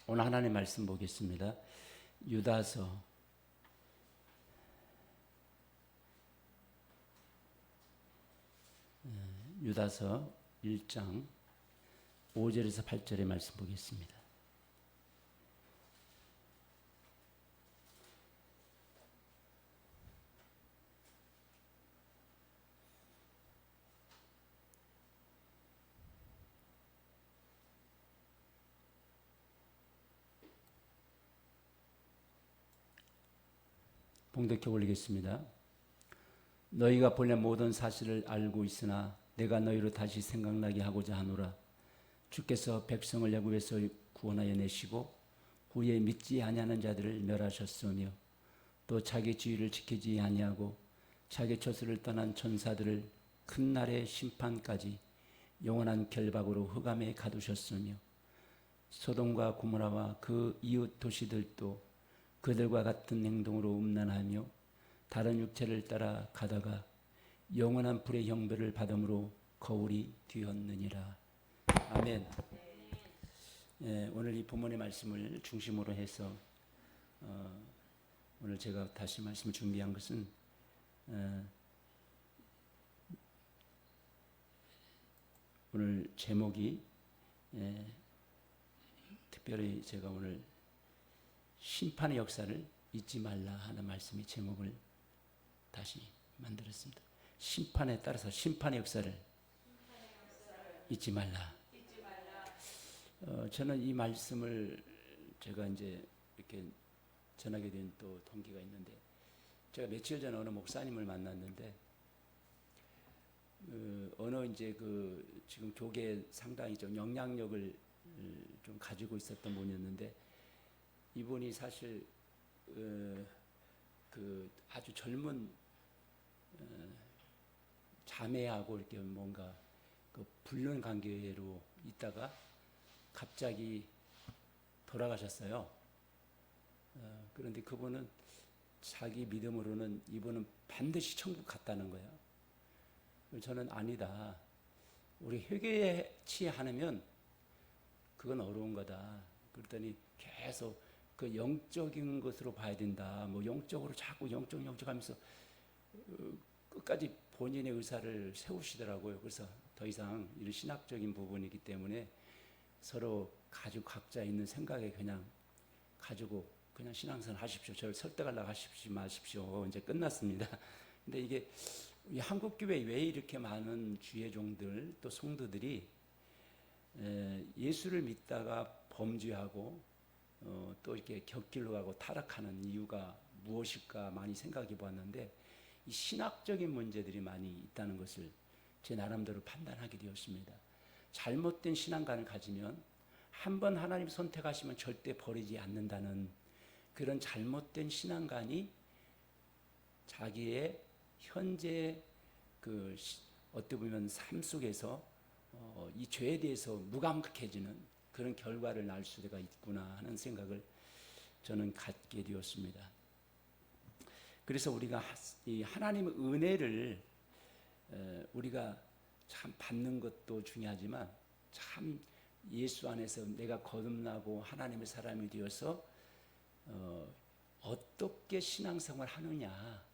오늘 하나님의 말씀 보겠습니다. 유다서 1장 5절에서 8절의 말씀 보겠습니다. 봉독해 올리겠습니다. 너희가 본래 모든 사실을 알고 있으나 내가 너희로 다시 생각나게 하고자 하노라. 주께서 백성을 애굽에서 구원하여 내시고 후에 믿지 아니하는 자들을 멸하셨으며 또 자기 지위를 지키지 아니하고 자기 처소를 떠난 천사들을 큰 날의 심판까지 영원한 결박으로 흑암에 가두셨으며 소돔과 고모라와 그 이웃 도시들도 그들과 같은 행동으로 음란하며 다른 육체를 따라 가다가 영원한 불의 형벌을 받음으로 거울이 뒤었느니라. 아멘. 오늘 이 본문의 말씀을 중심으로 해서 오늘 제가 다시 말씀을 준비한 것은 오늘 제목이 특별히 제가 오늘 심판의 역사를 잊지 말라 하는 말씀이 제목을 다시 만들었습니다. 심판에 따라서 심판의 역사를 잊지 말라. 저는 이 말씀을 제가 이제 이렇게 전하게 된 또 동기가 있는데, 제가 며칠 전에 어느 목사님을 만났는데, 어느 이제 지금 교계에 상당히 좀 영향력을 좀 가지고 있었던 분이었는데, 이분이 사실 아주 젊은 자매하고 이렇게 뭔가 불륜 관계로 있다가 갑자기 돌아가셨어요. 그런데 그분은 자기 믿음으로는 이분은 반드시 천국 갔다는 거예요. 저는 아니다. 우리 회개에 취하면 그건 어려운 거다. 그랬더니 계속 그 영적인 것으로 봐야 된다. 뭐 영적으로 자꾸 영적 하면서 끝까지 본인의 의사를 세우시더라고요. 그래서 더 이상 이런 신학적인 부분이기 때문에 서로 가지고 각자 있는 생각에 그냥 가지고 그냥 신앙생활 하십시오. 저를 설득하려고 하십시오. 마십시오. 이제 끝났습니다. 근데 이게 한국 교회에 왜 이렇게 많은 주의 종들 또 성도들이 예수를 믿다가 범죄하고 또 이렇게 곁길로 가고 타락하는 이유가 무엇일까 많이 생각해 보았는데, 이 신학적인 문제들이 많이 있다는 것을 제 나름대로 판단하게 되었습니다. 잘못된 신앙관을 가지면 한번 하나님 선택하시면 절대 버리지 않는다는 그런 잘못된 신앙관이 자기의 현재 어떻게 보면 삶 속에서 이 죄에 대해서 무감각해지는 그런 결과를 낳을 수가 있구나 하는 생각을 저는 갖게 되었습니다. 그래서 우리가 이 하나님의 은혜를 우리가 참 받는 것도 중요하지만, 참 예수 안에서 내가 거듭나고 하나님의 사람이 되어서 어떻게 신앙생활을 하느냐,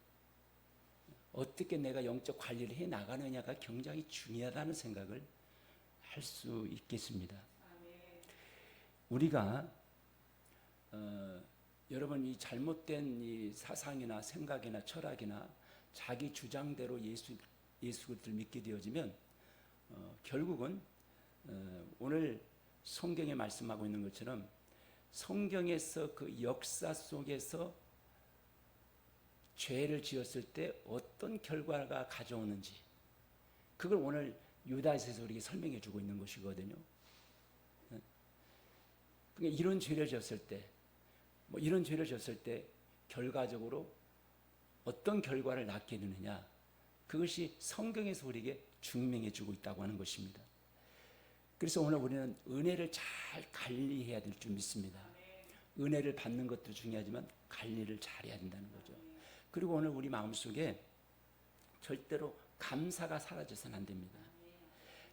어떻게 내가 영적 관리를 해 나가느냐가 굉장히 중요하다는 생각을 할 수 있겠습니다. 우리가 여러분 이 잘못된 이 사상이나 생각이나 철학이나 자기 주장대로 예수 그리스도를 믿게 되어지면 결국은 오늘 성경에 말씀하고 있는 것처럼 성경에서 그 역사 속에서 죄를 지었을 때 어떤 결과가 가져오는지, 그걸 오늘 유다서에서 우리에게 설명해 주고 있는 것이거든요. 그러니까 이런 죄를 지었을 때, 이런 죄를 지었을 때 결과적으로 어떤 결과를 낳게 되느냐, 그것이 성경에서 우리에게 증명해 주고 있다고 하는 것입니다. 그래서 오늘 우리는 은혜를 잘 관리해야 될 줄 믿습니다. 은혜를 받는 것도 중요하지만 관리를 잘해야 된다는 거죠. 그리고 오늘 우리 마음속에 절대로 감사가 사라져서는 안 됩니다.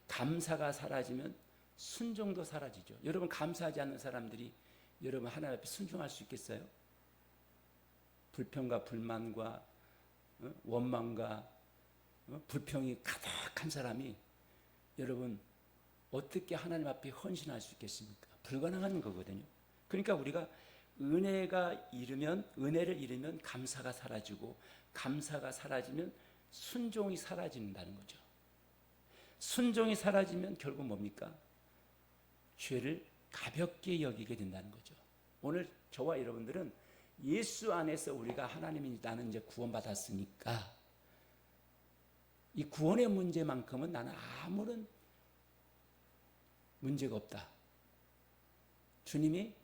감사가 사라지면 순종도 사라지죠. 여러분, 감사하지 않는 사람들이 여러분 하나님 앞에 순종할 수 있겠어요? 불평과 불만과 원망과 불평이 가득한 사람이 여러분 어떻게 하나님 앞에 헌신할 수 있겠습니까? 불가능한 거거든요. 그러니까 우리가 은혜를 잃으면 감사가 사라지고, 감사가 사라지면 순종이 사라진다는 거죠. 순종이 사라지면 결국 뭡니까? 죄를 가볍게 여기게 된다는 거죠. 오늘 저와 여러분들은 예수 안에서 우리가 하나님이 나는 이제 구원받았으니까 이 구원의 문제만큼은 나는 아무런 문제가 없다. 주님이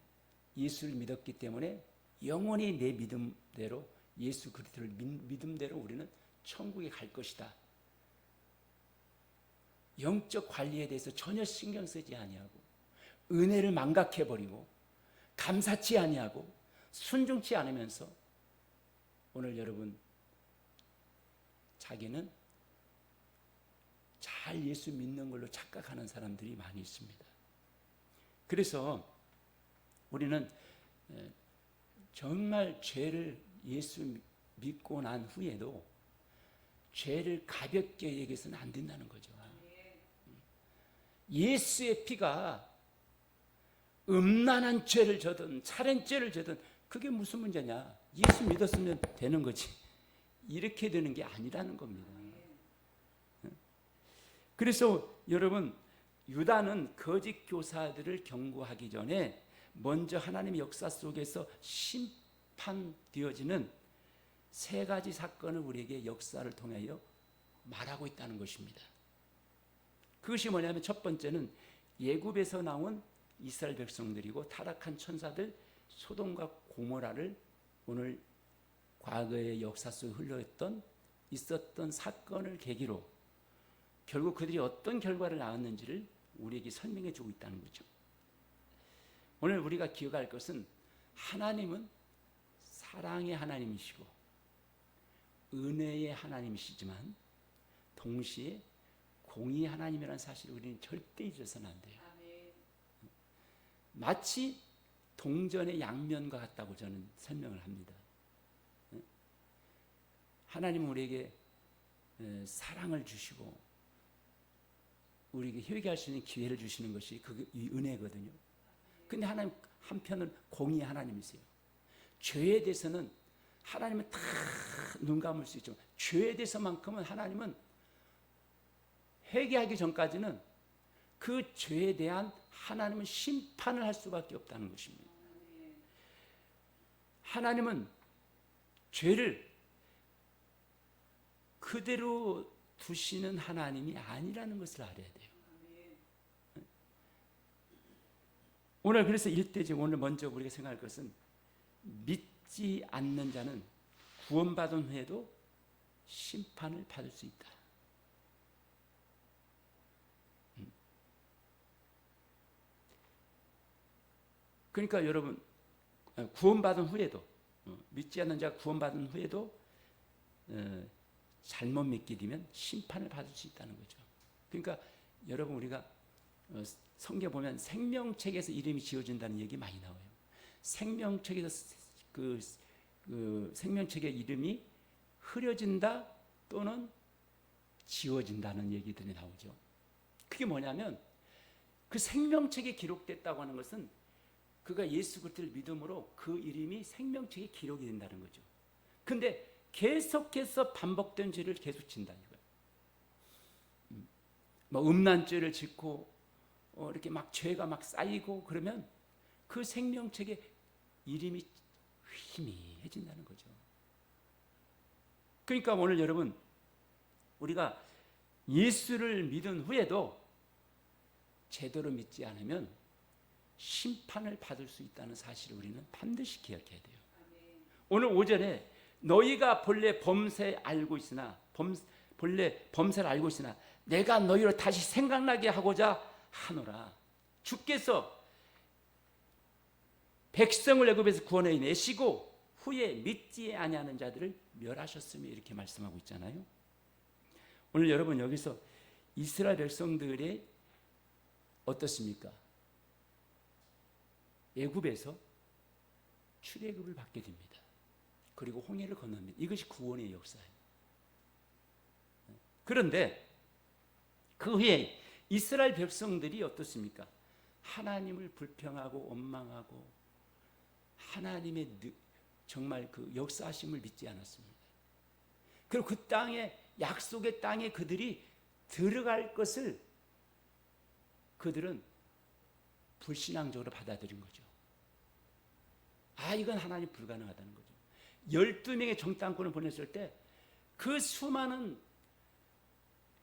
예수를 믿었기 때문에 영원히 내 믿음대로, 예수 그리스도를 믿음대로 우리는 천국에 갈 것이다. 영적 관리에 대해서 전혀 신경 쓰지 아니하고, 은혜를 망각해버리고, 감사치 아니하고, 순종치 않으면서 오늘 여러분 자기는 잘 예수 믿는 걸로 착각하는 사람들이 많이 있습니다. 그래서 우리는 정말 죄를 예수 믿고 난 후에도 죄를 가볍게 여겨서는 안 된다는 거죠. 예수의 피가 음란한 죄를 져든 살인죄를 져든 그게 무슨 문제냐? 예수 믿었으면 되는 거지. 이렇게 되는 게 아니라는 겁니다. 그래서 여러분, 유다는 거짓 교사들을 경고하기 전에 먼저 하나님의 역사 속에서 심판되어지는 세 가지 사건을 우리에게 역사를 통하여 말하고 있다는 것입니다. 그것이 뭐냐면 첫 번째는 애굽에서 나온 이스라엘 백성들이고 타락한 천사들 소돔과 고모라를 오늘 과거의 역사 속에 있었던 사건을 계기로 결국 그들이 어떤 결과를 낳았는지를 우리에게 설명해 주고 있다는 거죠. 오늘 우리가 기억할 것은 하나님은 사랑의 하나님이시고 은혜의 하나님이시지만 동시에 공의의 하나님이라는 사실을 우리는 절대 잊어서는 안 돼요. 마치 동전의 양면과 같다고 저는 설명을 합니다. 하나님은 우리에게 사랑을 주시고 우리에게 회개할 수 있는 기회를 주시는 것이 이 은혜거든요. 근데 하나님 한편은 공의의 하나님이세요. 죄에 대해서는 하나님은 다 눈 감을 수 있지만 죄에 대해서만큼은 하나님은 회개하기 전까지는 그 죄에 대한 하나님은 심판을 할 수밖에 없다는 것입니다. 하나님은 죄를 그대로 두시는 하나님이 아니라는 것을 알아야 돼요. 오늘 그래서 일대적 오늘 먼저 우리가 생각할 것은 믿지 않는 자는 구원받은 후에도 심판을 받을 수 있다. 그러니까 여러분 구원받은 후에도 믿지 않는 자가 구원받은 후에도 잘못 믿게 되면 심판을 받을 수 있다는 거죠. 그러니까 여러분 우리가 성경 보면 생명책에서 이름이 지어진다는 얘기 많이 나와요. 생명책에서 그 생명책의 이름이 흐려진다 또는 지워진다는 얘기들이 나오죠. 그게 뭐냐면 그 생명책에 기록됐다고 하는 것은 그가 예수 그리스도를 믿음으로 그 이름이 생명책에 기록이 된다는 거죠. 근데 계속해서 반복된 죄를 계속 진다는 거예요. 뭐 음란죄를 짓고 이렇게 막 죄가 막 쌓이고 그러면 그 생명책에 이름이 희미해진다는 거죠. 그러니까 오늘 여러분 우리가 예수를 믿은 후에도 제대로 믿지 않으면 심판을 받을 수 있다는 사실을 우리는 반드시 기억해야 돼요. 오늘 오전에 너희가 본래 범죄를 알고 있으나 내가 너희를 다시 생각나게 하고자 하노라. 주께서 백성을 애굽에서 구원해 내시고 후에 믿지 아니하는 자들을 멸하셨으며 이렇게 말씀하고 있잖아요. 오늘 여러분 여기서 이스라엘 백성들이 어떻습니까? 애굽에서 출애굽을 받게 됩니다. 그리고 홍해를 건넙니다. 이것이 구원의 역사예요. 그런데 그 후에 이스라엘 백성들이 어떻습니까? 하나님을 불평하고 원망하고 하나님의 정말 그 역사하심을 믿지 않았습니다. 그리고 그 땅에, 약속의 땅에 그들이 들어갈 것을 그들은 불신앙적으로 받아들인 거죠. 이건 하나님 불가능하다는 거죠. 12명의 정탐꾼을 보냈을 때 그 수많은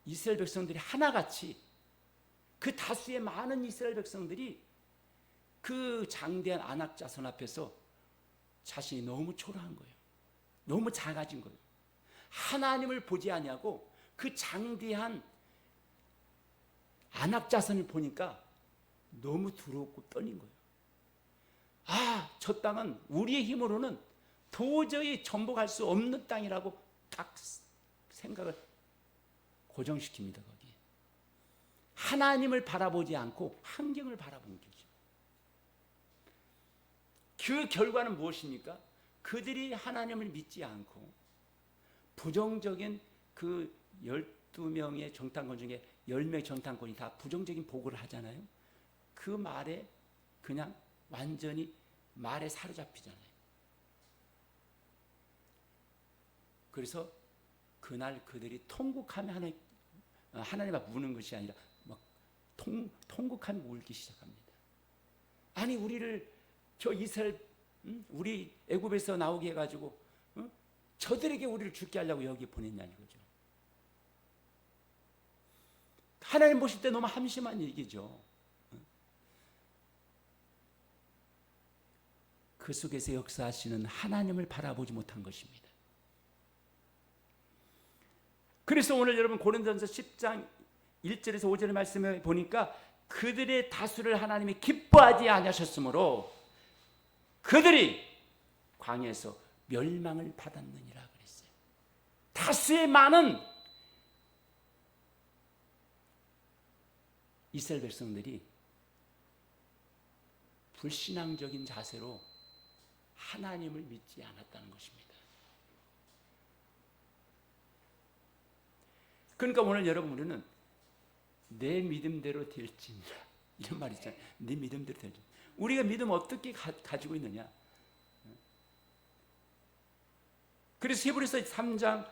이스라엘 백성들이 하나같이, 그 다수의 많은 이스라엘 백성들이 그 장대한 아낙 자손 앞에서 자신이 너무 초라한 거예요. 너무 작아진 거예요. 하나님을 보지 아니하고 그 장대한 아낙 자손을 보니까 너무 두렵고 떨린 거예요. 저 땅은 우리의 힘으로는 도저히 정복할 수 없는 땅이라고 딱 생각을 고정시킵니다. 거기 하나님을 바라보지 않고 환경을 바라본 거죠. 그 결과는 무엇입니까? 그들이 하나님을 믿지 않고 부정적인 그 12명의 정탐꾼 중에 10명의 정탐꾼이 다 부정적인 보고를 하잖아요. 그 말에 그냥 완전히 말에 사로잡히잖아요. 그래서 그날 그들이 통곡하며 하나님 앞에 우는 것이 아니라 막 통곡하며 울기 시작합니다. 아니, 우리를 저 이스라엘, 우리 애굽에서 나오게 해가지고 저들에게 우리를 죽게 하려고 여기 보냈냐는 거죠. 하나님 보실 때 너무 함심한 얘기죠. 그 속에서 역사하시는 하나님을 바라보지 못한 것입니다. 그래서 오늘 여러분 고린도전서 10장 1절에서 5절의 말씀을 보니까 그들의 다수를 하나님이 기뻐하지 아니하셨으므로 그들이 광야에서 멸망을 받았느니라 그랬어요. 다수의 많은 이스라엘 백성들이 불신앙적인 자세로 하나님을 믿지 않았다는 것입니다. 그러니까 오늘 여러분, 우리는 내 믿음대로 될지니라, 이런 말 있잖아요. 네 믿음대로 될지. 우리가 믿음 어떻게 가지고 있느냐. 그래서 히브리서 3장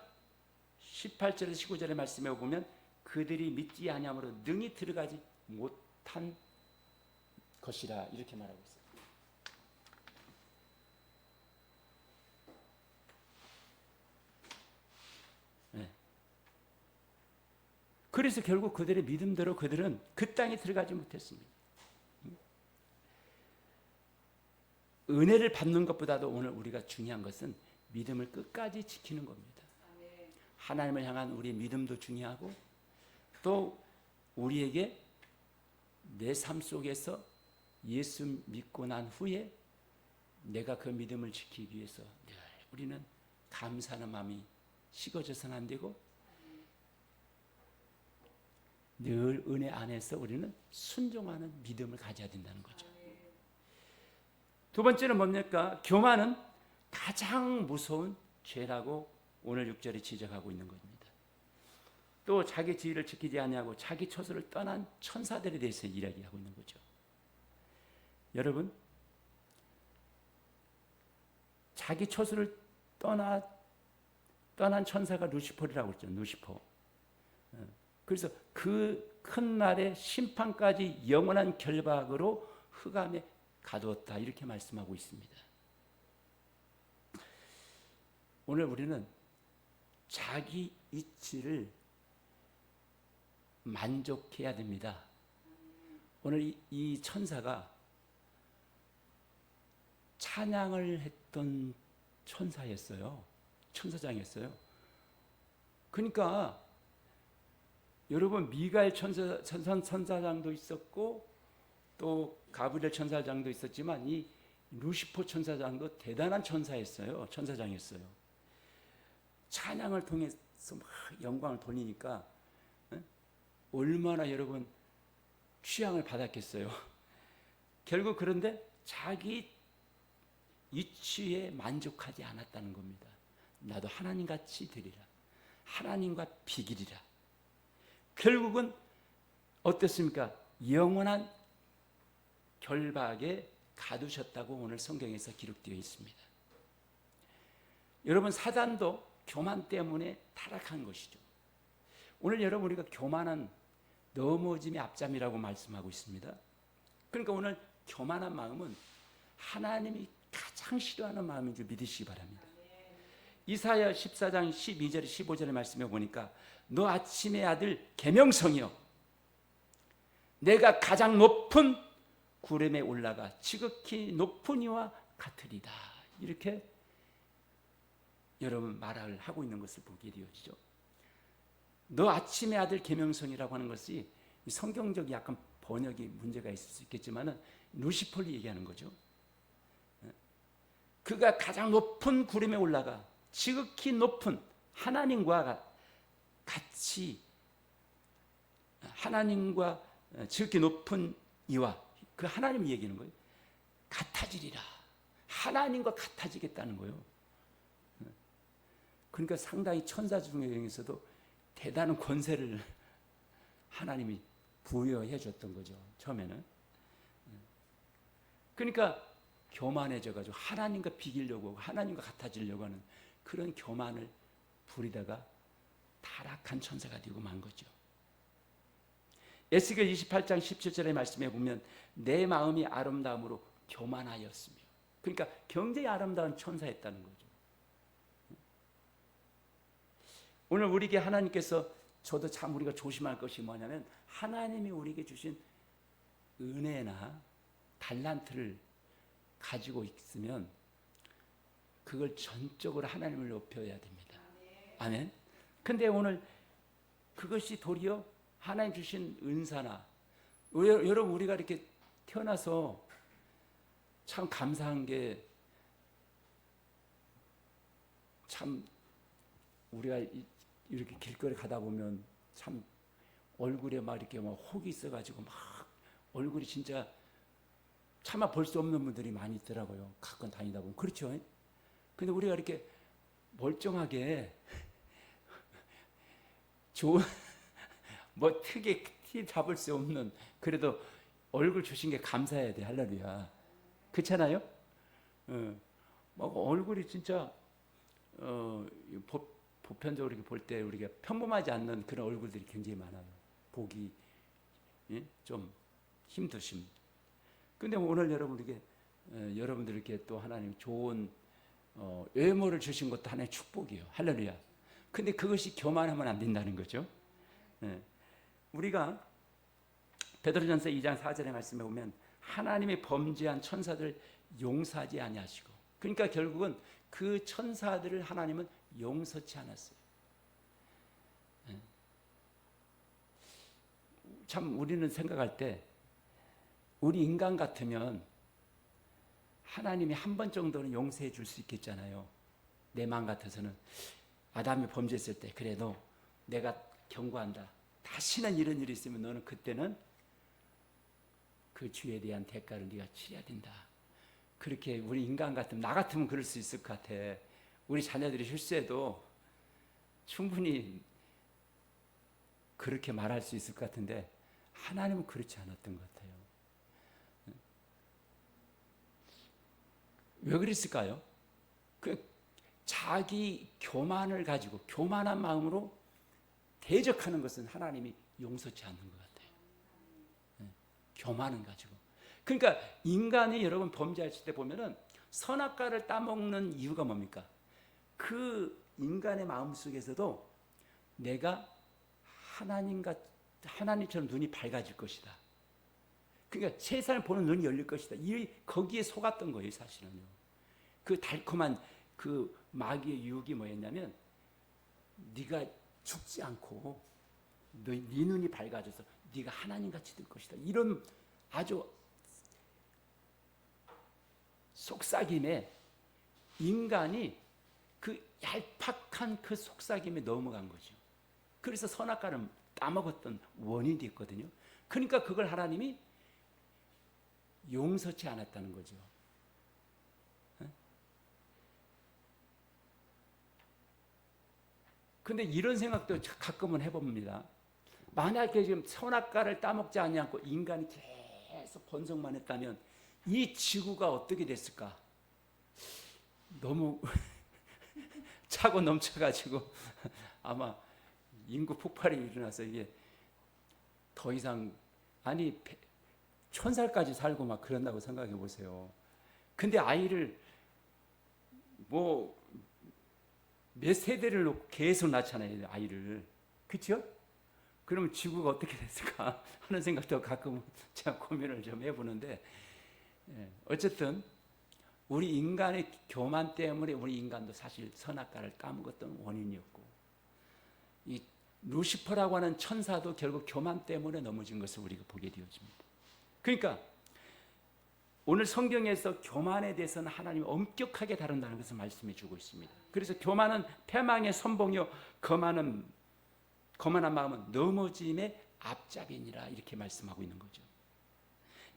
18절에서 19절의 말씀에 보면 그들이 믿지 아니함으로 능히 들어가지 못한 것이라, 이렇게 말하고 있어요. 그래서 결국 그들의 믿음대로 그들은 그 땅에 들어가지 못했습니다. 은혜를 받는 것보다도 오늘 우리가 중요한 것은 믿음을 끝까지 지키는 겁니다. 하나님을 향한 우리의 믿음도 중요하고, 또 우리에게 내 삶 속에서 예수 믿고 난 후에 내가 그 믿음을 지키기 위해서 우리는 감사하는 마음이 식어져서는 안 되고, 늘 은혜 안에서 우리는 순종하는 믿음을 가져야 된다는 거죠. 두 번째는 뭡니까? 교만은 가장 무서운 죄라고 오늘 6절에 지적하고 있는 겁니다. 또 자기 지위를 지키지 아니하고 자기 처소를 떠난 천사들에 대해서 이야기하고 있는 거죠. 여러분, 자기 처소를 떠난 천사가 루시퍼라고 했죠. 루시퍼. 그래서 그 큰 날의 심판까지 영원한 결박으로 흑암에 가두었다, 이렇게 말씀하고 있습니다. 오늘 우리는 자기 이치를 만족해야 됩니다. 오늘 이 천사가 찬양을 했던 천사였어요. 천사장이었어요. 그러니까 여러분, 미가엘 천사장도 있었고 또 가브리엘 천사장도 있었지만 이 루시퍼 천사장도 대단한 천사였어요. 천사장이었어요. 찬양을 통해서 막 영광을 돌리니까 얼마나 여러분 취향을 받았겠어요. 결국 그런데 자기 이치에 만족하지 않았다는 겁니다. 나도 하나님같이 되리라. 하나님과 비기리라. 결국은 어떻습니까? 영원한 결박에 가두셨다고 오늘 성경에서 기록되어 있습니다. 여러분, 사단도 교만 때문에 타락한 것이죠. 오늘 여러분, 우리가 교만은 넘어짐의 앞잠이라고 말씀하고 있습니다. 그러니까 오늘 교만한 마음은 하나님이 가장 싫어하는 마음인 줄 믿으시기 바랍니다. 이사야 14장 12절 15절의 말씀에 보니까 너 아침의 아들 계명성이여 내가 가장 높은 구름에 올라가 지극히 높은 이와 같으리다. 이렇게 여러분 말을 하고 있는 것을 보게 되어지죠. 너 아침의 아들 계명성이라고 하는 것이 성경적 약간 번역이 문제가 있을 수 있겠지만 루시퍼를 얘기하는 거죠. 그가 가장 높은 구름에 올라가 지극히 높은 하나님과 같이 하나님과 지극히 높은 이와 그 하나님 얘기하는 거예요. 같아지리라. 하나님과 같아지겠다는 거예요. 그러니까 상당히 천사 중에서도 대단한 권세를 하나님이 부여해 줬던 거죠. 처음에는. 그러니까 교만해져 가지고 하나님과 비기려고 하나님과 같아지려고 하는 그런 교만을 부리다가 타락한 천사가 되고 만 거죠. 에스겔 28장 17절의 말씀에 보면 내 마음이 아름다움으로 교만하였으며, 그러니까 굉장히 아름다운 천사였다는 거죠. 오늘 우리에게 하나님께서, 저도 참 우리가 조심할 것이 뭐냐면 하나님이 우리에게 주신 은혜나 달란트를 가지고 있으면 그걸 전적으로 하나님을 높여야 됩니다. 아멘. 근데 오늘 그것이 도리어 하나님 주신 은사나, 여러분 우리가 이렇게 태어나서 참 감사한 게, 참 우리가 이렇게 길거리 가다 보면 참 얼굴에 막 이렇게 막 혹이 있어가지고 막 얼굴이 진짜 차마 볼 수 없는 분들이 많이 있더라고요. 가끔 다니다 보면. 그렇죠? 근데 우리가 이렇게 멀쩡하게 좋은 뭐 특이 티 잡을 수 없는, 그래도 얼굴 주신 게 감사해야 돼. 할렐루야. 그렇잖아요? 막 얼굴이 진짜 보편적으로 이렇게 볼 때 우리가 평범하지 않는 그런 얼굴들이 굉장히 많아요. 보기 좀 힘드심. 근데 오늘 여러분들에게 또 하나님 좋은 외모를 주신 것도 하나의 축복이에요. 할렐루야. 근데 그것이 교만하면 안 된다는 거죠. 우리가 베드로전서 2장 4절의 말씀에 보면 하나님의 범죄한 천사들을 용서하지 아니하시고, 그러니까 결국은 그 천사들을 하나님은 용서치 않았어요. 참 우리는 생각할 때 우리 인간 같으면 하나님이 한 번 정도는 용서해 줄 수 있겠잖아요. 내 마음 같아서는 아담이 범죄했을 때, 그래 너 내가 경고한다. 다시는 이런 일이 있으면 너는 그때는 그 죄에 대한 대가를 네가 치러야 된다. 그렇게 우리 인간 같으면, 나 같으면 그럴 수 있을 것 같아. 우리 자녀들이 실수해도 충분히 그렇게 말할 수 있을 것 같은데 하나님은 그렇지 않았던 것 같아요. 왜 그랬을까요? 그 자기 교만을 가지고 교만한 마음으로 대적하는 것은 하나님이 용서치 않는 것 같아요. 교만은 가지고. 그러니까 인간이 여러분 범죄했을 때 보면은 선악과를 따먹는 이유가 뭡니까? 그 인간의 마음 속에서도 내가 하나님처럼 눈이 밝아질 것이다. 그러니까 세상을 보는 눈이 열릴 것이다. 거기에 속았던 거예요, 사실은요. 그 달콤한 그 마귀의 유혹이 뭐였냐면, 네가 죽지 않고 네 눈이 밝아져서 네가 하나님같이 될 것이다. 이런 아주 속삭임에 인간이 그 얄팍한 그 속삭임에 넘어간 거죠. 그래서 선악과를 따먹었던 원인이 있거든요. 그러니까 그걸 하나님이 용서치 않았다는 거죠. 근데 이런 생각도 가끔은 해봅니다. 만약에 지금 선악과를 따먹지 않고 인간이 계속 번성만 했다면 이 지구가 어떻게 됐을까? 너무 차고 넘쳐가지고 아마 인구 폭발이 일어나서 이게 더 이상, 아니 1000살까지 살고 막 그런다고 생각해 보세요. 근데 아이를 뭐 몇 세대를 놓고 계속 낳잖아요, 아이를. 그렇죠? 그러면 지구가 어떻게 됐을까 하는 생각도 가끔 제가 고민을 좀 해보는데, 어쨌든 우리 인간의 교만 때문에 우리 인간도 사실 선악과를 까먹었던 원인이었고, 이 루시퍼라고 하는 천사도 결국 교만 때문에 넘어진 것을 우리가 보게 되어집니다. 그러니까 오늘 성경에서 교만에 대해서는 하나님이 엄격하게 다룬다는 것을 말씀해 주고 있습니다. 그래서 교만은 패망의 선봉이요 거만한 마음은 넘어짐의 앞잡이니라, 이렇게 말씀하고 있는 거죠.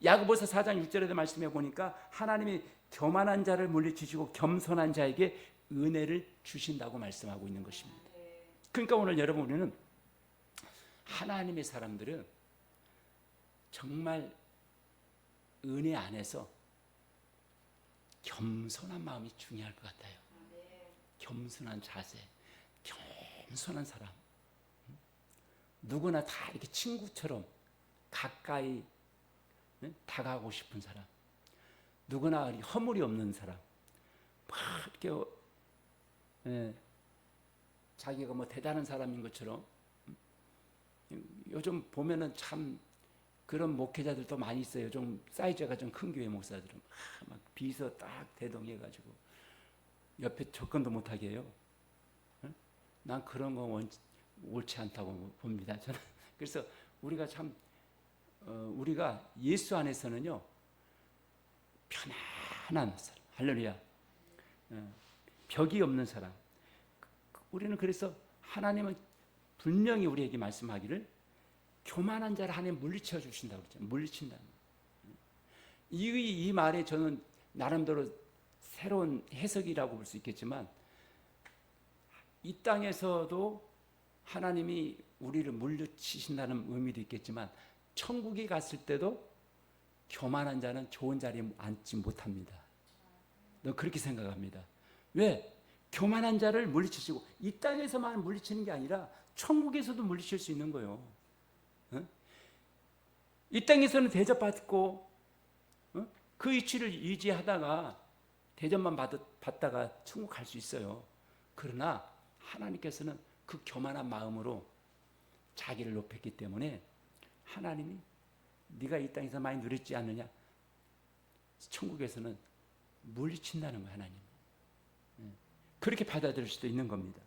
야고보서 4장 6절에도 말씀해 보니까 하나님이 교만한 자를 물리치시고 겸손한 자에게 은혜를 주신다고 말씀하고 있는 것입니다. 그러니까 오늘 여러분, 우리는 하나님의 사람들은 정말 은혜 안에서 겸손한 마음이 중요할 것 같아요. 겸손한 자세, 겸손한 사람. 누구나 다 이렇게 친구처럼 가까이 다가가고 싶은 사람. 누구나 허물이 없는 사람. 막 이렇게 자기가 뭐 대단한 사람인 것처럼. 요즘 보면은 참 그런 목회자들도 많이 있어요. 좀 사이즈가 좀 큰 교회 목사들은 막 비서 딱 대동해가지고 옆에 접근도 못하게 해요. 난 그런 거 옳지 않다고 봅니다. 저는 그래서 우리가 참 우리가 예수 안에서는요 편안한 사람, 할렐루야, 벽이 없는 사람. 우리는 그래서 하나님은 분명히 우리에게 말씀하기를 교만한 자를 하나님 물리쳐 주신다고 그랬잖아요. 물리친다는 거예요. 이 말에 저는 나름대로 새로운 해석이라고 볼 수 있겠지만, 이 땅에서도 하나님이 우리를 물리치신다는 의미도 있겠지만 천국에 갔을 때도 교만한 자는 좋은 자리에 앉지 못합니다. 너 그렇게 생각합니다. 왜? 교만한 자를 물리치시고, 이 땅에서만 물리치는 게 아니라 천국에서도 물리칠 수 있는 거예요. 이 땅에서는 대접받고 그 위치를 유지하다가 대접만 받다가 천국 갈 수 있어요. 그러나 하나님께서는 그 교만한 마음으로 자기를 높였기 때문에 하나님이 네가 이 땅에서 많이 누렸지 않느냐, 천국에서는 물리친다는 거예요. 하나님 그렇게 받아들일 수도 있는 겁니다.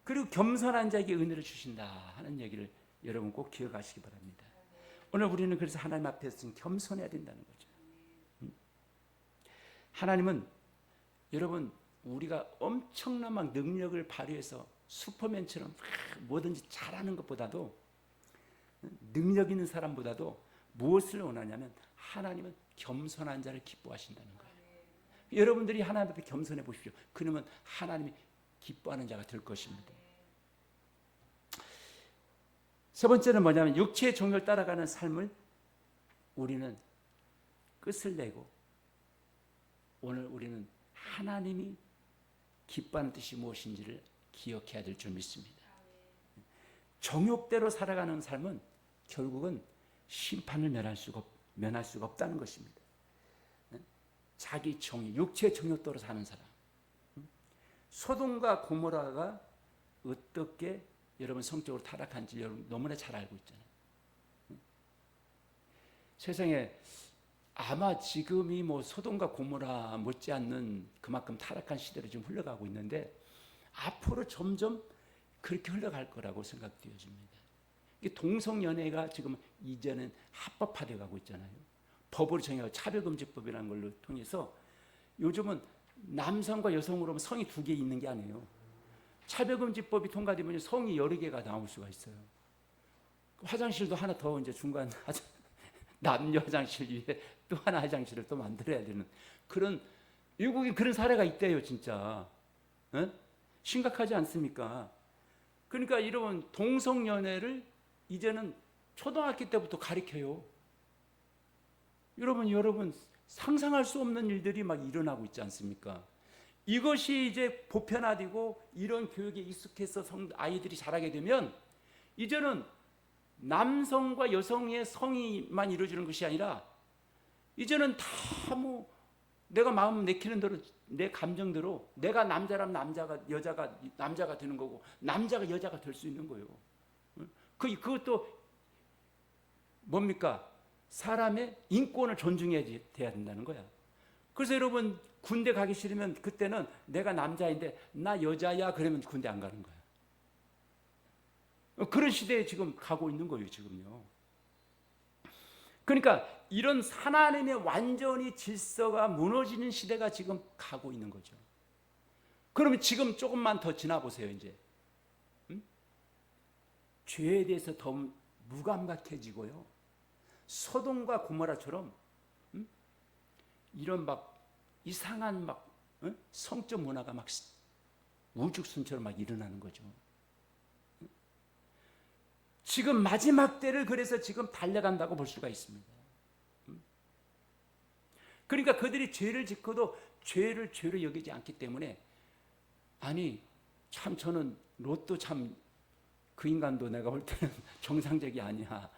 그리고 겸손한 자에게 은혜를 주신다 하는 얘기를 여러분 꼭 기억하시기 바랍니다. 오늘 우리는 그래서 하나님 앞에서 겸손해야 된다는 거죠. 하나님은 여러분, 우리가 엄청난 막 능력을 발휘해서 슈퍼맨처럼 뭐든지 잘하는 것보다도, 능력 있는 사람보다도 무엇을 원하냐면 하나님은 겸손한 자를 기뻐하신다는 거예요. 여러분들이 하나님 앞에 겸손해 보십시오. 그러면 하나님이 기뻐하는 자가 될 것입니다. 세 번째는 뭐냐면 육체의 종교를 따라가는 삶을 우리는 끝을 내고, 오늘 우리는 하나님이 기뻐하는 뜻이 무엇인지를 기억해야 될 줄 믿습니다. 정욕대로 살아가는 삶은 결국은 심판을 면할 수가 없다는 것입니다. 자기 정욕, 육체의 정욕대로 사는 사람. 소돔과 고모라가 어떻게 여러분 성적으로 타락한지 여러분 너무나 잘 알고 있잖아요. 세상에 아마 지금이 뭐 소돔과 고모라 못지않는 그만큼 타락한 시대로 지금 흘러가고 있는데, 앞으로 점점 그렇게 흘러갈 거라고 생각되어집니다. 동성연애가 지금 이제는 합법화되어 가고 있잖아요. 법으로 정해서 차별금지법이라는 걸로 통해서 요즘은 남성과 여성으로 성이 두 개 있는 게 아니에요. 차별금지법이 통과되면 성이 여러 개가 나올 수가 있어요. 화장실도 하나 더 이제 중간 남녀 화장실 위에 또 하나 화장실을 또 만들어야 되는 그런, 미국에 그런 사례가 있대요, 진짜. 심각하지 않습니까? 그러니까 여러분 동성연애를 이제는 초등학교 때부터 가르쳐요. 여러분 상상할 수 없는 일들이 막 일어나고 있지 않습니까? 이것이 이제 보편화되고 이런 교육에 익숙해서 아이들이 자라게 되면 이제는 남성과 여성의 성이만 이루어지는 것이 아니라 이제는 다 뭐 내가 마음 내키는 대로 내 감정대로 내가 남자라면 여자가 남자가 되는 거고 남자가 여자가 될 수 있는 거예요. 그것도 뭡니까? 사람의 인권을 존중해야 된다는 거야. 그래서 여러분 군대 가기 싫으면 그때는 내가 남자인데 나 여자야 그러면 군대 안 가는 거야. 그런 시대에 지금 가고 있는 거예요, 지금요. 그러니까 이런 하나님의 완전히 질서가 무너지는 시대가 지금 가고 있는 거죠. 그러면 지금 조금만 더 지나보세요, 이제. 죄에 대해서 더 무감각해지고요. 소돔과 고모라처럼 이런 막 이상한 막 성적 문화가 막 우죽순처럼 막 일어나는 거죠. 지금 마지막 때를 그래서 지금 달려간다고 볼 수가 있습니다. 그러니까 그들이 죄를 짓고도 죄를 죄로 여기지 않기 때문에 아니 참 저는 롯도 참 그 인간도 내가 볼 때는 정상적이 아니야.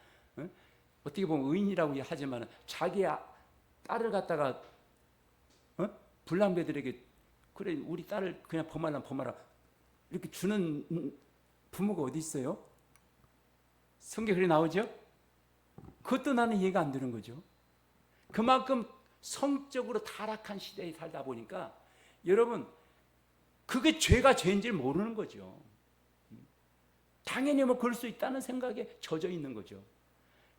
어떻게 보면 의인이라고 하지만 자기 딸을 갖다가 불량배들에게 그래 우리 딸을 그냥 범하라 이렇게 주는 부모가 어디 있어요? 성경에 그렇게 나오죠? 그것도 나는 이해가 안 되는 거죠. 그만큼 성적으로 타락한 시대에 살다 보니까 여러분 그게 죄가 죄인지 모르는 거죠. 당연히 뭐 그럴 수 있다는 생각에 젖어 있는 거죠.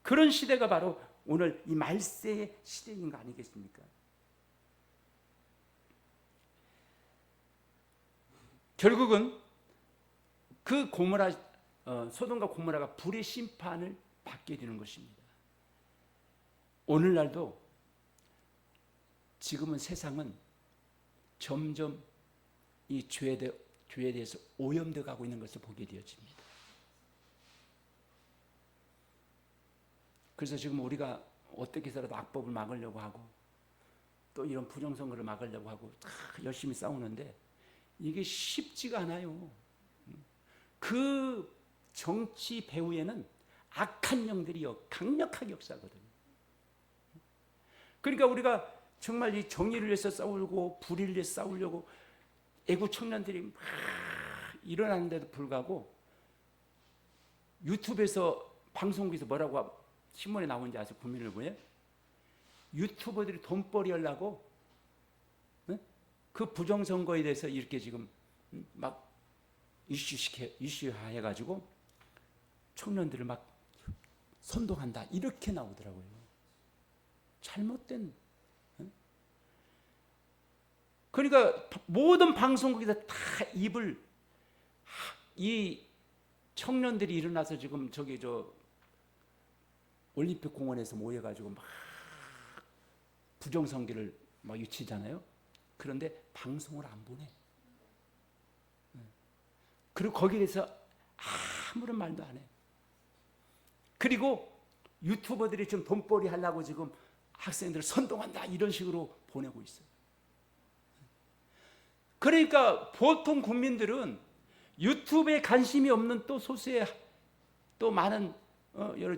그런 시대가 바로 오늘 이 말세의 시대인 거 아니겠습니까? 결국은 그 소돔과 고모라가 불의 심판을 받게 되는 것입니다. 오늘날도 지금은 세상은 점점 이 죄에 대해서 오염되어 가고 있는 것을 보게 되어집니다. 그래서 지금 우리가 어떻게 해서라도 악법을 막으려고 하고 또 이런 부정선거를 막으려고 하고 다 열심히 싸우는데 이게 쉽지가 않아요. 그 정치 배후에는 악한 영들이 강력하게 역사하거든요. 그러니까 우리가 정말 이 정의를 위해서 싸우고 불의를 위해서 싸우려고 애국 청년들이 막 일어나는데도 불구하고 유튜브에서 방송국에서 뭐라고 신문에 나오는지 아세요? 국민일보에 유튜버들이 돈벌이 하려고 그 부정선거에 대해서 이렇게 지금 막 이슈화해가지고 청년들을 막 선동한다 이렇게 나오더라고요. 잘못된. 그러니까 모든 방송국에서 다 입을 이 청년들이 일어나서 지금 저기 올림픽 공원에서 모여가지고 막 부정선거를 막 유치잖아요. 그런데 방송을 안 보내. 그리고 거기에 대해서 아무런 말도 안 해. 그리고 유튜버들이 지금 돈벌이 하려고 지금 학생들을 선동한다 이런 식으로 보내고 있어요. 그러니까 보통 국민들은 유튜브에 관심이 없는 또 소수의 또 많은 여러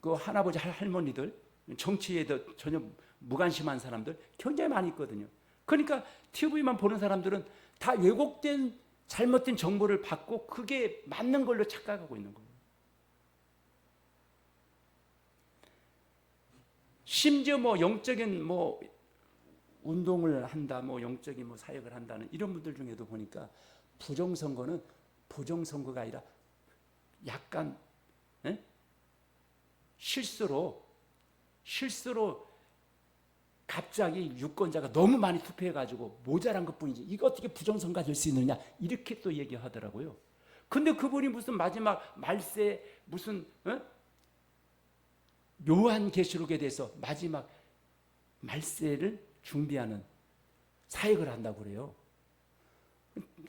그 할아버지 할머니들 정치에도 전혀 무관심한 사람들 굉장히 많이 있거든요. 그러니까 TV만 보는 사람들은 다 왜곡된 잘못된 정보를 받고 그게 맞는 걸로 착각하고 있는 거예요. 심지어 뭐 영적인 뭐 운동을 한다, 뭐 영적인 뭐 사역을 한다는 이런 분들 중에도 보니까 부정선거는 부정선거가 아니라 약간 실수로 갑자기 유권자가 너무 많이 투표해가지고 모자란 것뿐이지 이거 어떻게 부정선거가 될 수 있느냐 이렇게 또 얘기하더라고요. 근데 그분이 무슨 마지막 말세 무슨 요한계시록에 대해서 마지막 말세를 준비하는 사역을 한다고 그래요.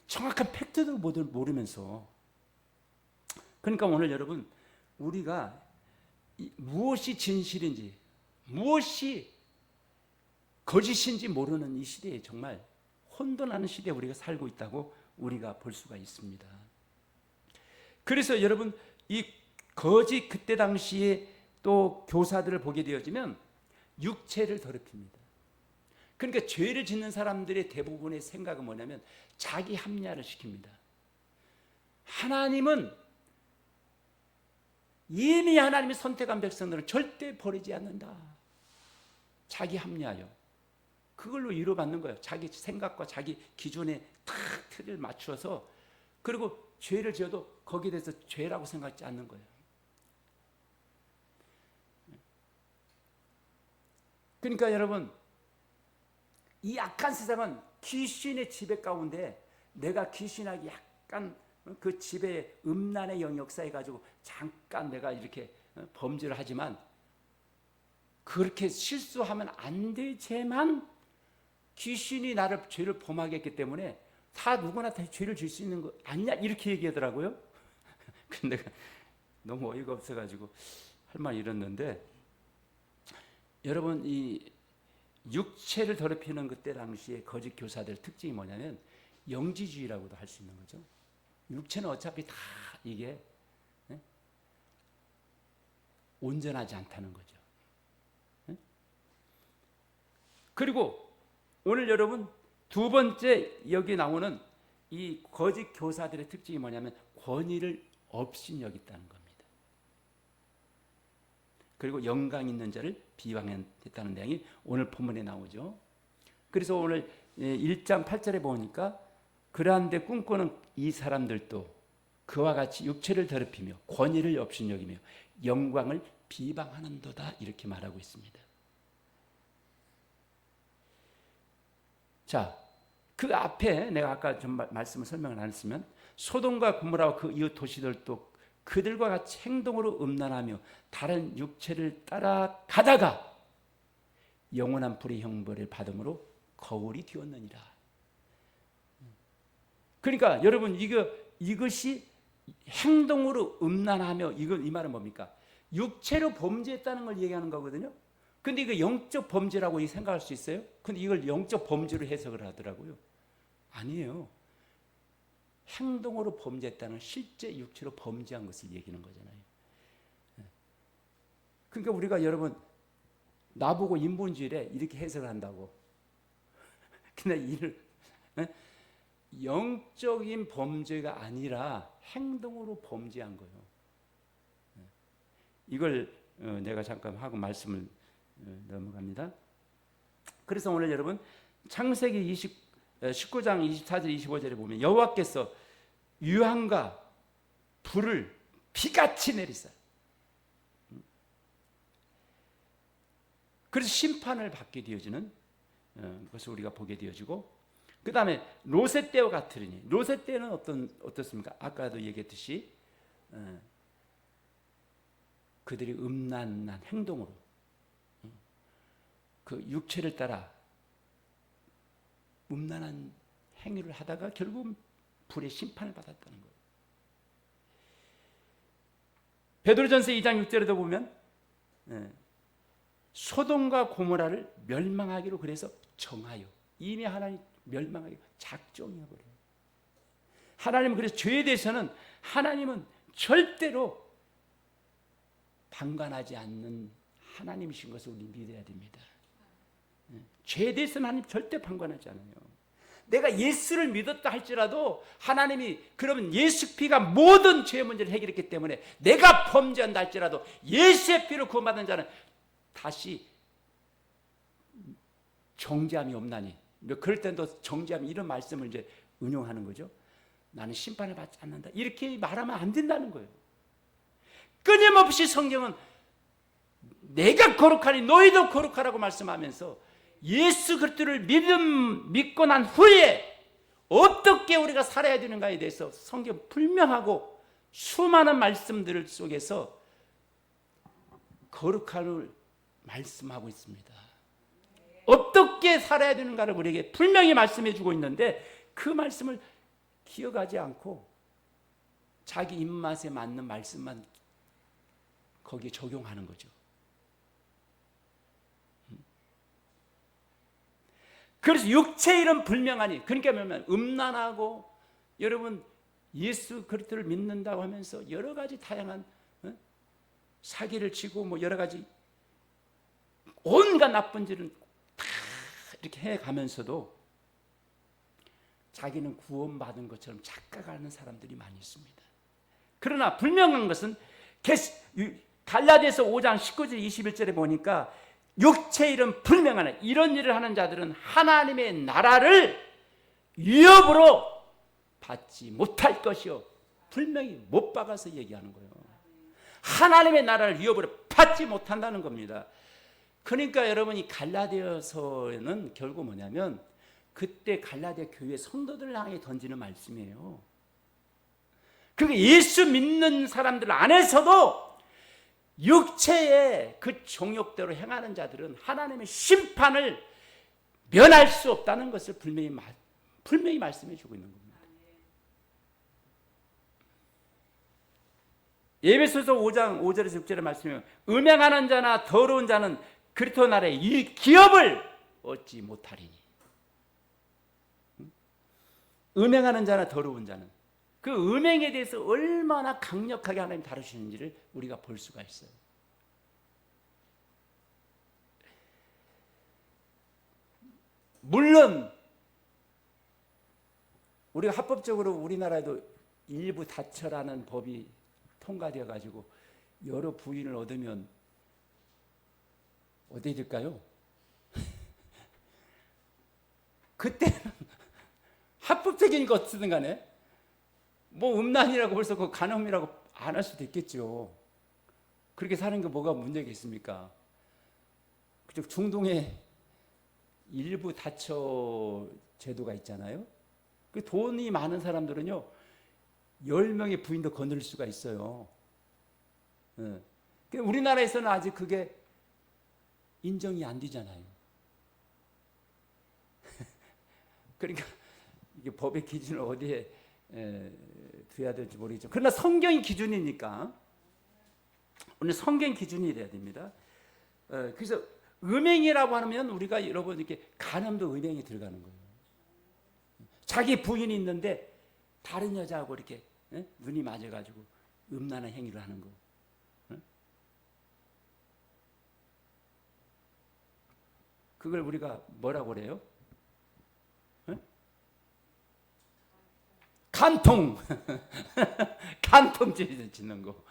정확한 팩트도 모르면서 그러니까 오늘 여러분, 우리가 무엇이 진실인지 무엇이 거짓인지 모르는 이 시대에 정말 혼돈하는 시대에 우리가 살고 있다고 우리가 볼 수가 있습니다. 그래서 여러분, 이 거짓 그때 당시에 또 교사들을 보게 되어지면 육체를 더럽힙니다. 그러니까 죄를 짓는 사람들의 대부분의 생각은 뭐냐면 자기 합리화를 시킵니다. 하나님은 이미 하나님이 선택한 백성들은 절대 버리지 않는다. 자기 합리화요. 그걸로 위로받는 거예요. 자기 생각과 자기 기준에 탁 틀을 맞추어서, 그리고 죄를 지어도 거기에 대해서 죄라고 생각하지 않는 거예요. 그러니까 여러분, 이 악한 세상은 귀신의 지배 가운데 내가 귀신하기 약간 그 지배의 음란의 영역사해 가지고 잠깐 내가 이렇게 범죄를 하지만, 그렇게 실수하면 안 되지만 귀신이 나를 죄를 범하게 했기 때문에 다 누구나 다 죄를 질 수 있는 거 아니냐 이렇게 얘기하더라고요. 근데 내가 너무 어이가 없어가지고 할 말 잃었는데, 여러분, 이 육체를 더럽히는 그때 당시에 거짓 교사들 특징이 뭐냐면 영지주의라고도 할 수 있는 거죠. 육체는 어차피 다 이게 온전하지 않다는 거죠. 그리고 오늘 여러분, 두 번째 여기 나오는 이 거짓 교사들의 특징이 뭐냐면 권위를 업신여겼다는 겁니다. 그리고 영광 있는 자를 비방했다는 내용이 오늘 본문에 나오죠. 그래서 오늘 1장 8절에 보니까 그러한데 꿈꾸는 이 사람들도 그와 같이 육체를 더럽히며 권위를 업신여기며 영광을 비방하는도다 이렇게 말하고 있습니다. 자, 그 앞에 내가 아까 좀 말씀을 설명을 안 했으면, 소돔과 고모라와 그 이웃 도시들도 그들과 같이 행동으로 음란하며 다른 육체를 따라가다가 영원한 불의 형벌을 받음으로 거울이 되었느니라. 그러니까 여러분, 이것이 행동으로 음란하며, 이 말은 뭡니까? 육체로 범죄했다는 걸 얘기하는 거거든요. 근데 이거 영적 범죄라고 생각할 수 있어요? 근데 이걸 영적 범죄로 해석을 하더라고요. 아니에요. 행동으로 범죄했다는 실제 육체로 범죄한 것을 얘기하는 거잖아요. 그러니까 우리가 여러분, 나보고 인본주의래 이렇게 해석을 한다고. 근데 이를 영적인 범죄가 아니라 행동으로 범죄한 거예요. 이걸 내가 잠깐 하고 말씀을 넘어갑니다. 그래서 오늘 여러분, 창세기 19장 24절 25절에 보면 여호와께서 유황과 불을 비같이 내리사, 그래서 심판을 받게 되어지는 것을 우리가 보게 되어지고, 그 다음에 롯의 때와 같으리니, 롯의 때는 어떻습니까? 아까도 얘기했듯이 그들이 음란한 행동으로 그 육체를 따라 음란한 행위를 하다가 결국 불의 심판을 받았다는 거예요. 베드로전서 2장 6절에도 보면 소돔과 고모라를 멸망하기로 그래서 정하여, 이미 하나님 멸망하기 작정해버려요. 하나님은 그래서 죄에 대해서는 하나님은 절대로 방관하지 않는 하나님이신 것을 우리 믿어야 됩니다. 죄에 대해서는 하나님 절대 방관하지 않아요. 내가 예수를 믿었다 할지라도 하나님이 그러면 예수 피가 모든 죄의 문제를 해결했기 때문에 내가 범죄한다 할지라도 예수의 피로 구원받은 자는 다시 정죄함이 없나니, 그럴 때도 정죄함이 이런 말씀을 이제 은용하는 거죠. 나는 심판을 받지 않는다 이렇게 말하면 안 된다는 거예요. 끊임없이 성경은 내가 거룩하니 너희도 거룩하라고 말씀하면서 예수 그리스도를 믿고 난 후에 어떻게 우리가 살아야 되는가에 대해서 성경 분명하고 수많은 말씀들 속에서 거룩함을 말씀하고 있습니다. 어떻게 살아야 되는가를 우리에게 분명히 말씀해 주고 있는데 그 말씀을 기억하지 않고 자기 입맛에 맞는 말씀만 거기에 적용하는 거죠. 그래서 육체 이름 불명하니, 그러니까 뭐냐면 음란하고, 여러분 예수 그리스도를 믿는다고 하면서 여러 가지 다양한 사기를 치고 뭐 여러 가지 온갖 나쁜 짓은 다 이렇게 해가면서도 자기는 구원받은 것처럼 착각하는 사람들이 많이 있습니다. 그러나 분명한 것은 갈라디아서 5장 19절 21절에 보니까 육체 일은 불명하나 이런 일을 하는 자들은 하나님의 나라를 위협으로 받지 못할 것이요. 분명히 못 박아서 얘기하는 거예요. 하나님의 나라를 위협으로 받지 못한다는 겁니다. 그러니까 여러분이 갈라디아서는 결국 뭐냐면 그때 갈라디아 교회 성도들을 향해 던지는 말씀이에요. 그게 예수 믿는 사람들 안에서도 육체의 그 정욕대로 행하는 자들은 하나님의 심판을 면할 수 없다는 것을 분명히 말씀해 주고 있는 겁니다. 에베소서 5장 5절에서 6절의 말씀이면 음행하는 자나 더러운 자는 그리스도 나라의 이 기업을 얻지 못하리니. 음행하는 자나 더러운 자는, 그 음행에 대해서 얼마나 강력하게 하나님 다루시는지를 우리가 볼 수가 있어요. 물론 우리가 합법적으로 우리나라에도 일부 다처라는 법이 통과되어 가지고 여러 부인을 얻으면 어디에 될까요? 그때는 합법적이니까 어떻든 간에 뭐 음란이라고 벌써 그 간음이라고 안 할 수도 있겠죠. 그렇게 사는 게 뭐가 문제가 있습니까? 그쪽 중동에 일부 다처 제도가 있잖아요. 그 돈이 많은 사람들은요 10명의 부인도 거느릴 수가 있어요. 우리나라에서는 아직 그게 인정이 안 되잖아요. 그러니까 이게 법의 기준을 어디에 둬야 될지 모르겠죠. 그러나 성경이 기준이니까 오늘 성경 기준이 돼야 됩니다. 그래서 음행이라고 하면 우리가 여러분 이렇게 간음도 음행이 들어가는 거예요. 자기 부인이 있는데 다른 여자하고 이렇게 눈이 맞아가지고 음란한 행위를 하는 거. 그걸 우리가 뭐라고 그래요? 간통. 간통죄 짓는 거.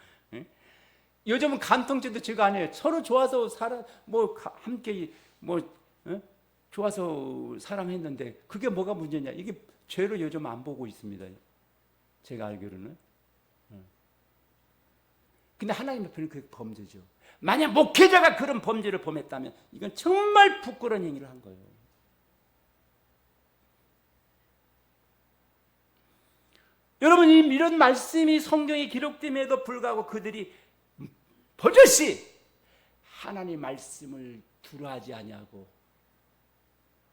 요즘은 간통죄도 죄가 아니에요. 서로 좋아서 함께 좋아서 사랑했는데 그게 뭐가 문제냐? 이게 죄로 요즘 안 보고 있습니다. 제가 알기로는. 근데 하나님 앞에는 그게 범죄죠. 만약 목회자가 그런 범죄를 범했다면 이건 정말 부끄러운 행위를 한 거예요. 여러분, 이런 말씀이 성경에 기록됨에도 불구하고 그들이 버젓이 하나님 말씀을 두려워하지 아니하고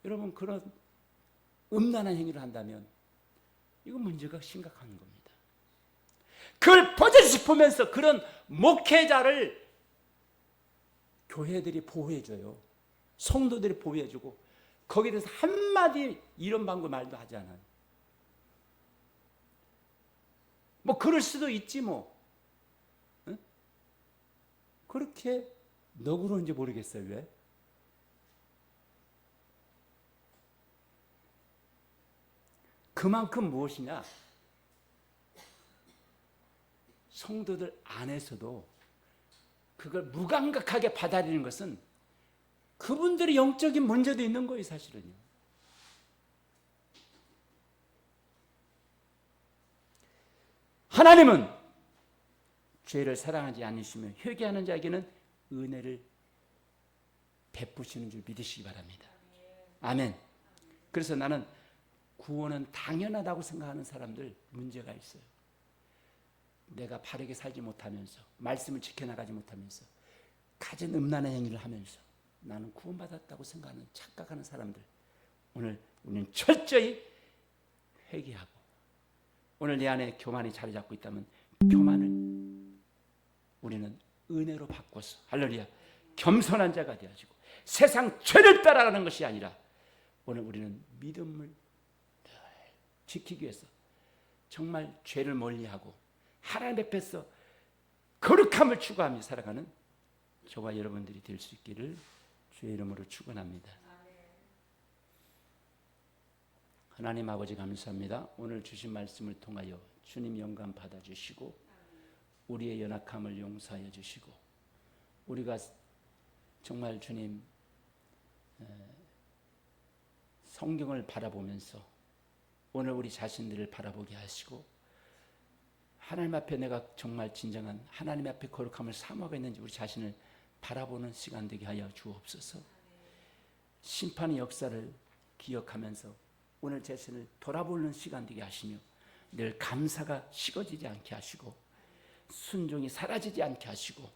여러분 그런 음란한 행위를 한다면 이건 문제가 심각한 겁니다. 그걸 버젓이 보면서 그런 목회자를 교회들이 보호해줘요. 성도들이 보호해주고 거기에 대해서 한마디 이런 방법 말도 하지 않아요. 뭐 그럴 수도 있지 뭐. 응? 그렇게 너그러운지 모르겠어요. 왜? 그만큼 무엇이냐? 성도들 안에서도 그걸 무감각하게 받아들이는 것은 그분들의 영적인 문제도 있는 거예요, 사실은요. 하나님은 죄를 사랑하지 않으시며 회개하는 자에게는 은혜를 베푸시는 줄 믿으시기 바랍니다. 아멘. 그래서 나는 구원은 당연하다고 생각하는 사람들 문제가 있어요. 내가 바르게 살지 못하면서 말씀을 지켜나가지 못하면서 가진 음란한 행위를 하면서 나는 구원받았다고 생각하는 착각하는 사람들 오늘 우리는 철저히 회개하고 오늘 내 안에 교만이 자리 잡고 있다면 교만을 우리는 은혜로 바꿔서 할렐루야 겸손한 자가 되어지고 세상 죄를 따라가는 것이 아니라 오늘 우리는 믿음을 지키기 위해서 정말 죄를 멀리하고 하나님 앞에서 거룩함을 추구하며 살아가는 저와 여러분들이 될 수 있기를 주의 이름으로 축원합니다. 하나님 아버지 감사합니다. 오늘 주신 말씀을 통하여 주님 영광 받아주시고 우리의 연약함을 용서하여 주시고 우리가 정말 주님 성경을 바라보면서 오늘 우리 자신들을 바라보게 하시고 하나님 앞에 내가 정말 진정한 하나님 앞에 거룩함을 사모하고 있는지 우리 자신을 바라보는 시간 되게 하여 주옵소서. 심판의 역사를 기억하면서 오늘 자신을 돌아보는 시간 되게 하시며 늘 감사가 식어지지 않게 하시고 순종이 사라지지 않게 하시고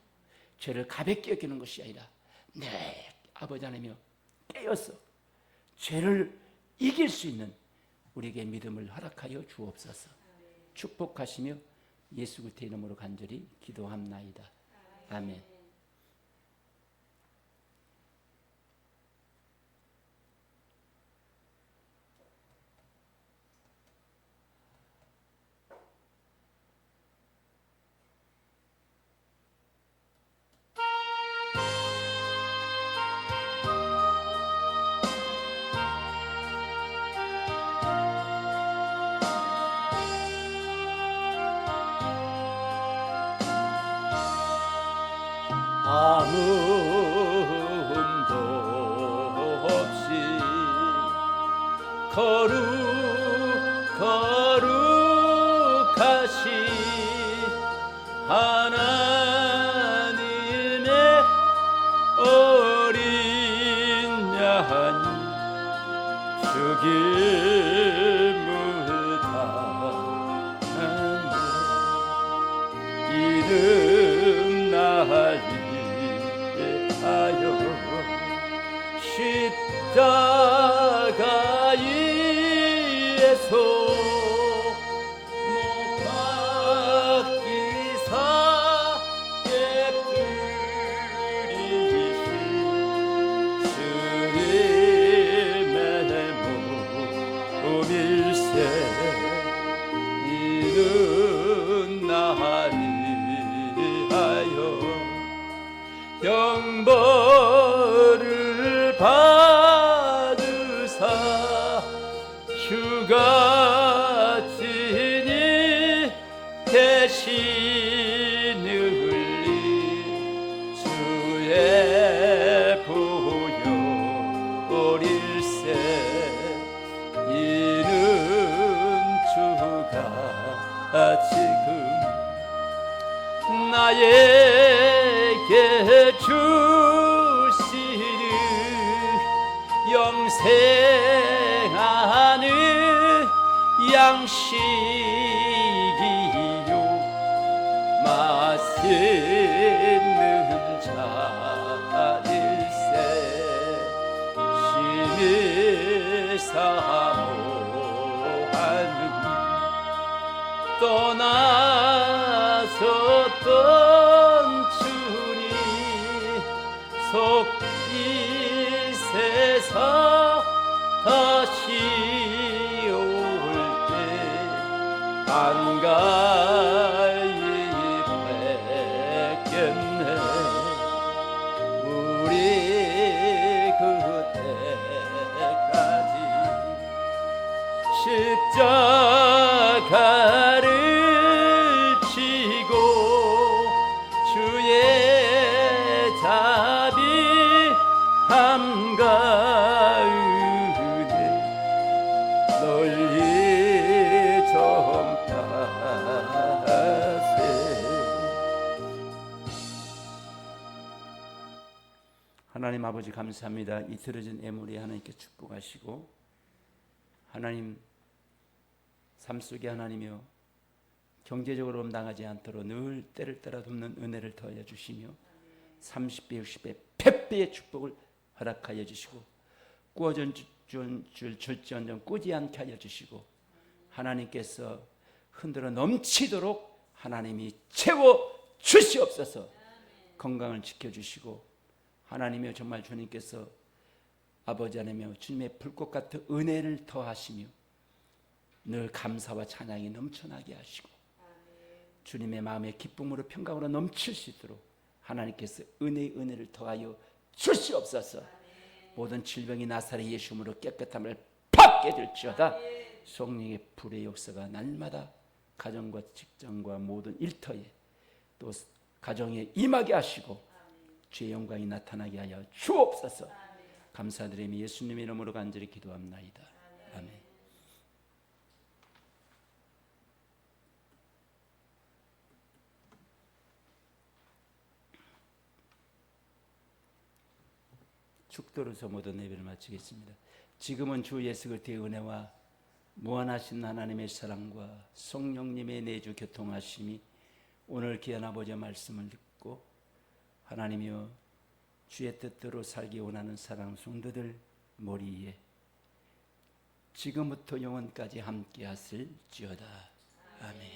죄를 가볍게 여기는 것이 아니라 네 아버지 하나님이여 깨어서 죄를 이길 수 있는 우리에게 믿음을 허락하여 주옵소서. 축복하시며 예수 그리스도의 이름으로 간절히 기도합나이다. 아멘. 아무음도 없이 거룩하신 하나님의 어린 양이 죽임을 당하네 이름 날리 십자가에서 못 박히사 깨뜨리신 주님의 몸일세 이는 나리 하여 형벌을 받으사 휴가진이 대신을리 주의 보혈일세 이는 주가 지금 나에게 주시는 영생하는 양식이요 맛있는 자일세 심히 사모하는 떠나섰던 주님 속 이 세상 다시 올 때 반가이 뵙겠네 우리 그때까지 십자가를 지고 주의 자비 함과 은혜 널리 전파하세 하나님 아버지 감사합니다. 이 들어진 애물이 하나님께 축복하시고 하나님 삶 속에 하나님이여 경제적으로 당하지 않도록 늘 때를 따라 돕는 은혜를 더하여 주시며 30배 60배 100배의 축복을 허락하여 주시고 꾸어진 줄지언정 꾸지 않게 하여 주시고 하나님께서 흔들어 넘치도록 하나님이 채워 주시옵소서. 건강을 지켜주시고 하나님이여 정말 주님께서 아버지 하나님이여 주님의 불꽃 같은 은혜를 더하시며 늘 감사와 찬양이 넘쳐나게 하시고 주님의 마음의 기쁨으로 평강으로 넘칠 수 있도록 하나님께서 은혜를 더하여 주시옵소서. 모든 질병이 나사렛 예수님으로 깨끗함을 받게 될지어다. 성령의 불의 역사가 날마다 가정과 직장과 모든 일터에 또 가정에 임하게 하시고 주의 영광이 나타나게 하여 주옵소서. 감사드리며 예수님의 이름으로 간절히 기도합나이다. 아멘. 축도로서 모든 예배를 마치겠습니다. 지금은 주 예수 그리스도의 은혜와 무한하신 하나님의 사랑과 성령님의 내주 교통하심이 오늘 귀한 아버지의 말씀을 듣고 하나님이여 주의 뜻대로 살기 원하는 사랑 성도들 머리에 지금부터 영원까지 함께 하실지어다. 아멘.